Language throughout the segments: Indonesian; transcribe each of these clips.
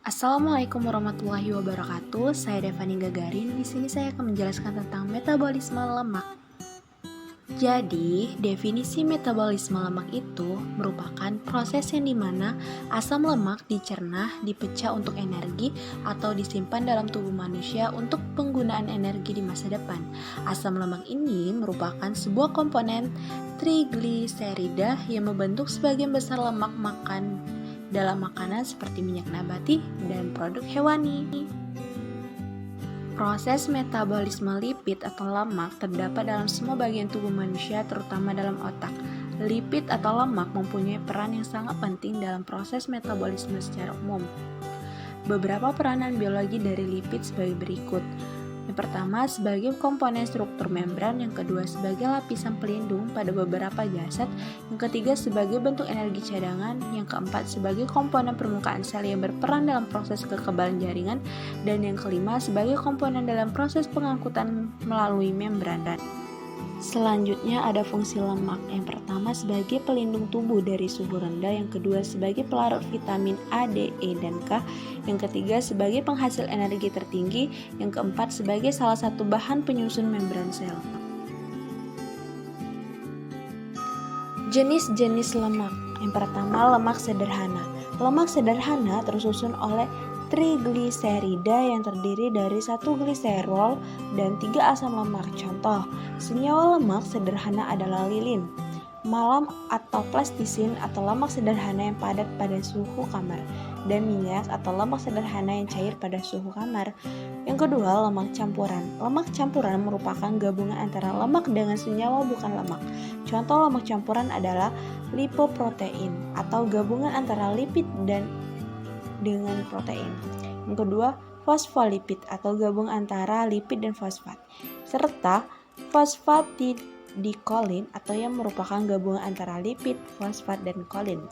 Assalamualaikum warahmatullahi wabarakatuh. Saya Devani Gagarin. Di sini saya akan menjelaskan tentang metabolisme lemak. Jadi, definisi metabolisme lemak itu merupakan proses yang dimana asam lemak dicerna, dipecah untuk energi atau disimpan dalam tubuh manusia untuk penggunaan energi di masa depan. Asam lemak ini merupakan sebuah komponen trigliserida yang membentuk sebagian besar lemak makan dalam makanan seperti minyak nabati dan produk hewani. Proses metabolisme lipid atau lemak terdapat dalam semua bagian tubuh manusia, terutama dalam otak. Lipid atau lemak mempunyai peran yang sangat penting dalam proses metabolisme secara umum. Beberapa peranan biologi dari lipid sebagai berikut. Yang pertama, sebagai komponen struktur membran. Yang kedua, sebagai lapisan pelindung pada beberapa jasad. Yang ketiga, sebagai bentuk energi cadangan. Yang keempat, sebagai komponen permukaan sel yang berperan dalam proses kekebalan jaringan. Dan yang kelima, sebagai komponen dalam proses pengangkutan melalui membran. Selanjutnya ada fungsi lemak. Yang pertama sebagai pelindung tubuh dari suhu rendah, yang kedua sebagai pelarut vitamin A, D, E, dan K, yang ketiga sebagai penghasil energi tertinggi, yang keempat sebagai salah satu bahan penyusun membran sel. Jenis-jenis lemak. Yang pertama lemak sederhana. Lemak sederhana tersusun oleh trigliserida yang terdiri dari 1 gliserol dan 3 asam lemak. Contoh, senyawa lemak sederhana adalah lilin, malam atau plastisin atau lemak sederhana yang padat pada suhu kamar, dan minyak atau lemak sederhana yang cair pada suhu kamar. Yang kedua, lemak campuran. Lemak campuran merupakan gabungan antara lemak dengan senyawa bukan lemak. Contoh lemak campuran adalah lipoprotein atau gabungan antara lipid dan dengan protein. Yang kedua, fosfolipid atau gabung antara lipid dan fosfat, serta fosfatidilkolin atau yang merupakan gabungan antara lipid, fosfat, dan kolin.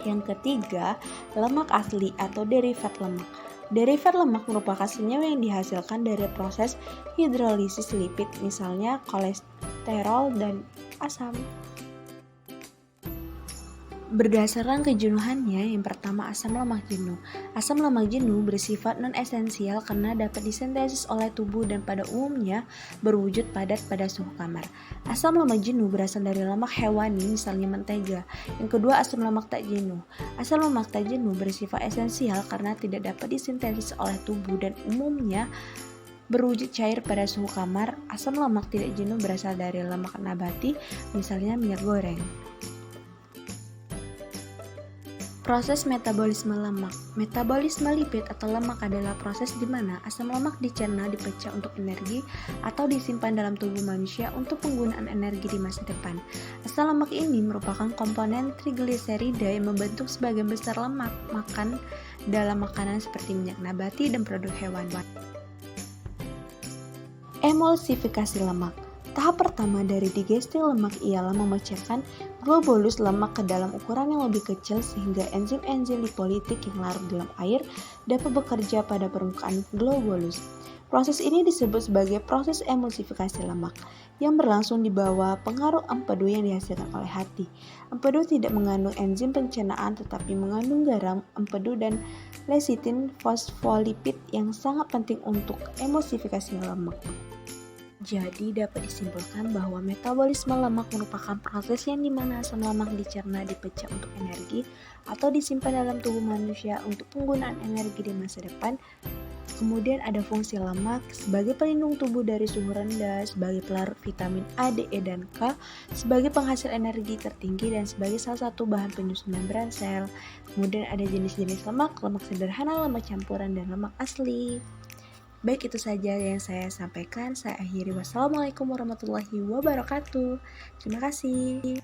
Yang ketiga, lemak asli atau derivat lemak. Derivat lemak merupakan senyawa yang dihasilkan dari proses hidrolisis lipid, misalnya kolesterol dan asam. Berdasarkan kejenuhannya, yang pertama asam lemak jenuh. Asam lemak jenuh bersifat non-esensial karena dapat disintesis oleh tubuh dan pada umumnya berwujud padat pada suhu kamar. Asam lemak jenuh berasal dari lemak hewani, misalnya mentega. Yang kedua, asam lemak tak jenuh. Asam lemak tak jenuh bersifat esensial karena tidak dapat disintesis oleh tubuh dan umumnya berwujud cair pada suhu kamar. Asam lemak tidak jenuh berasal dari lemak nabati, misalnya minyak goreng. Proses metabolisme lemak. Metabolisme lipid atau lemak adalah proses di mana asam lemak dicerna, dipecah untuk energi atau disimpan dalam tubuh manusia untuk penggunaan energi di masa depan. Asam lemak ini merupakan komponen trigliserida yang membentuk sebagian besar lemak makan dalam makanan seperti minyak nabati dan produk hewan. Emulsifikasi lemak. Tahap pertama dari digesti lemak ialah memecahkan globulus lemak ke dalam ukuran yang lebih kecil sehingga enzim-enzim lipolitik yang larut dalam air dapat bekerja pada permukaan globulus. Proses ini disebut sebagai proses emulsifikasi lemak yang berlangsung di bawah pengaruh empedu yang dihasilkan oleh hati. Empedu tidak mengandung enzim pencernaan tetapi mengandung garam, empedu, dan lecitin fosfolipid yang sangat penting untuk emulsifikasi lemak. Jadi dapat disimpulkan bahwa metabolisme lemak merupakan proses yang dimana asam lemak dicerna, dipecah untuk energi atau disimpan dalam tubuh manusia untuk penggunaan energi di masa depan. Kemudian ada fungsi lemak sebagai pelindung tubuh dari suhu rendah, sebagai pelarut vitamin A, D, E, dan K, sebagai penghasil energi tertinggi, dan sebagai salah satu bahan penyusun membran sel. Kemudian ada jenis-jenis lemak, lemak sederhana, lemak campuran, dan lemak asli. Baik, itu saja yang saya sampaikan. Saya akhiri. Wassalamualaikum warahmatullahi wabarakatuh. Terima kasih.